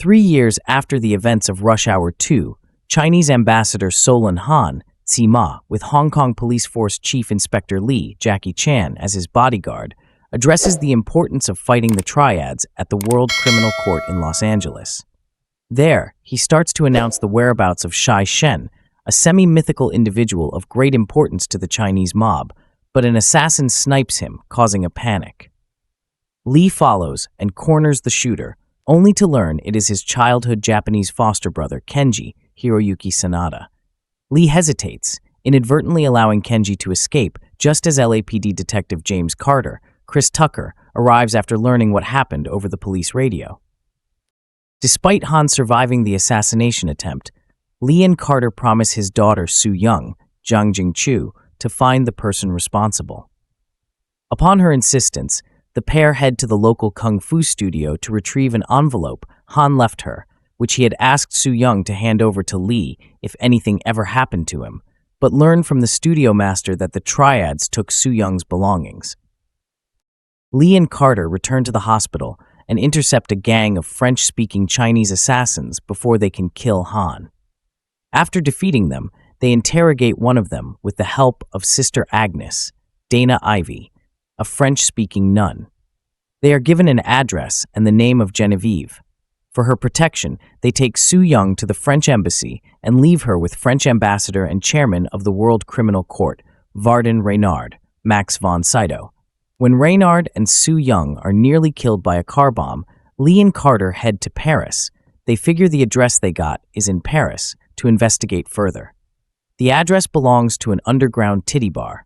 3 years after the events of Rush Hour 2, Chinese Ambassador Solon Han, Tsi-ma, with Hong Kong Police Force Chief Inspector Lee, Jackie Chan, as his bodyguard, addresses the importance of fighting the triads at the World Criminal Court in Los Angeles. There, he starts to announce the whereabouts of Shai Shen, a semi-mythical individual of great importance to the Chinese mob, but an assassin snipes him, causing a panic. Lee follows and corners the shooter, only to learn it is his childhood Japanese foster brother, Kenji, Hiroyuki Sanada. Lee hesitates, inadvertently allowing Kenji to escape just as LAPD Detective James Carter, Chris Tucker, arrives after learning what happened over the police radio. Despite Han surviving the assassination attempt, Lee and Carter promise his daughter Su Young, Zhang Jingchu, to find the person responsible. Upon her insistence, the pair head to the local kung fu studio to retrieve an envelope Han left her, which he had asked Su Young to hand over to Lee if anything ever happened to him, but learn from the studio master that the triads took Su Young's belongings. Lee and Carter return to the hospital and intercept a gang of French-speaking Chinese assassins before they can kill Han. After defeating them, they interrogate one of them with the help of Sister Agnes, Dana Ivy, a French-speaking nun. They are given an address and the name of Genevieve. For her protection, they take Su Young to the French embassy and leave her with French ambassador and chairman of the World Criminal Court, Vardan Reynard, Max von Sydow. When Reynard and Su Young are nearly killed by a car bomb, Lee and Carter head to Paris. They figure the address they got is in Paris to investigate further. The address belongs to an underground titty bar.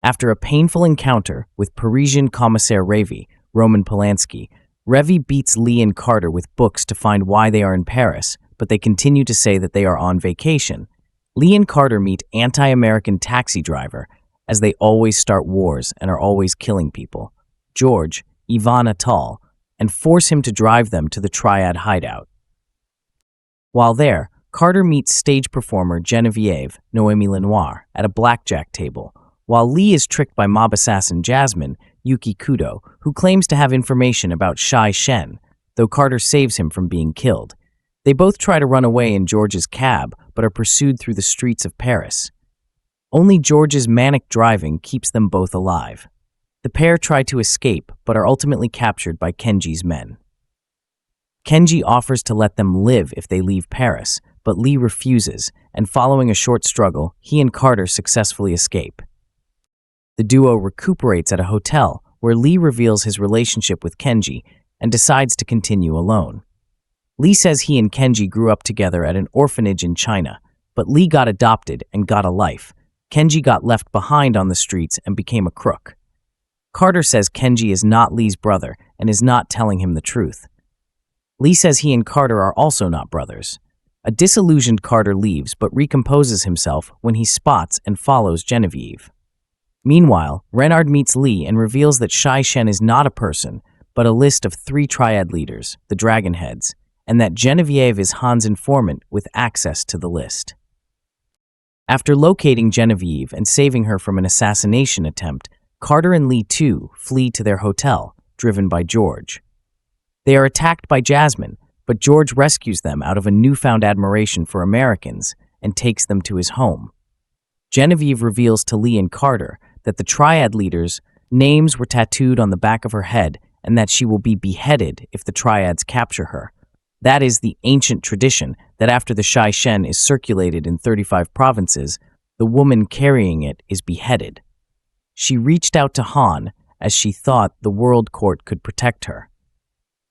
After a painful encounter with Parisian commissaire Revy, Roman Polanski, Revy beats Lee and Carter with books to find why they are in Paris, but they continue to say that they are on vacation. Lee and Carter meet anti-American taxi driver, as they always start wars and are always killing people, George, Ivan Attal, and force him to drive them to the Triad hideout. While there, Carter meets stage performer Genevieve, Noémie Lenoir, at a blackjack table, while Lee is tricked by mob assassin Jasmine, Yuki Kudo, who claims to have information about Shai Shen, though Carter saves him from being killed. They both try to run away in George's cab, but are pursued through the streets of Paris. Only George's manic driving keeps them both alive. The pair try to escape, but are ultimately captured by Kenji's men. Kenji offers to let them live if they leave Paris, but Lee refuses, and following a short struggle, he and Carter successfully escape. The duo recuperates at a hotel, where Lee reveals his relationship with Kenji and decides to continue alone. Lee says he and Kenji grew up together at an orphanage in China, but Lee got adopted and got a life. Kenji got left behind on the streets and became a crook. Carter says Kenji is not Lee's brother and is not telling him the truth. Lee says he and Carter are also not brothers. A disillusioned Carter leaves but recomposes himself when he spots and follows Genevieve. Meanwhile, Renard meets Lee and reveals that Shai Shen is not a person, but a list of 3 triad leaders, the Dragonheads, and that Genevieve is Han's informant with access to the list. After locating Genevieve and saving her from an assassination attempt, Carter and Lee too flee to their hotel, driven by George. They are attacked by Jasmine, but George rescues them out of a newfound admiration for Americans and takes them to his home. Genevieve reveals to Lee and Carter that the triad leaders' names were tattooed on the back of her head and that she will be beheaded if the triads capture her. That is the ancient tradition that after the Shai Shen is circulated in 35 provinces, the woman carrying it is beheaded. She reached out to Han as she thought the World Court could protect her.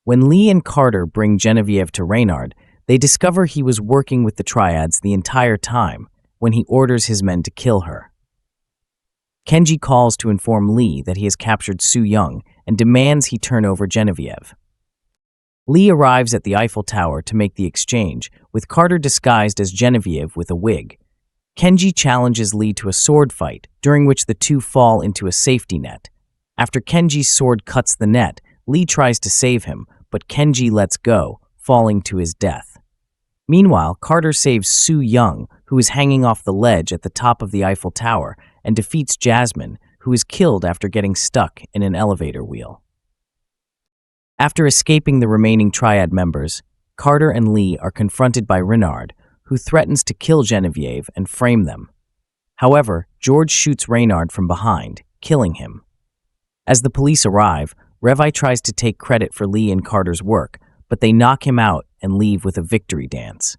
When Lee and Carter bring Genevieve to Reynard, they discover he was working with the triads the entire time when he orders his men to kill her. Kenji calls to inform Lee that he has captured Su Young and demands he turn over Genevieve. Lee arrives at the Eiffel Tower to make the exchange, with Carter disguised as Genevieve with a wig. Kenji challenges Lee to a sword fight, during which the two fall into a safety net. After Kenji's sword cuts the net, Lee tries to save him, but Kenji lets go, falling to his death. Meanwhile, Carter saves Su Young, who is hanging off the ledge at the top of the Eiffel Tower, and defeats Jasmine, who is killed after getting stuck in an elevator wheel. After escaping the remaining triad members, Carter and Lee are confronted by Renard, who threatens to kill Genevieve and frame them. However, George shoots Reynard from behind, killing him. As the police arrive, Revi tries to take credit for Lee and Carter's work, but they knock him out and leave with a victory dance.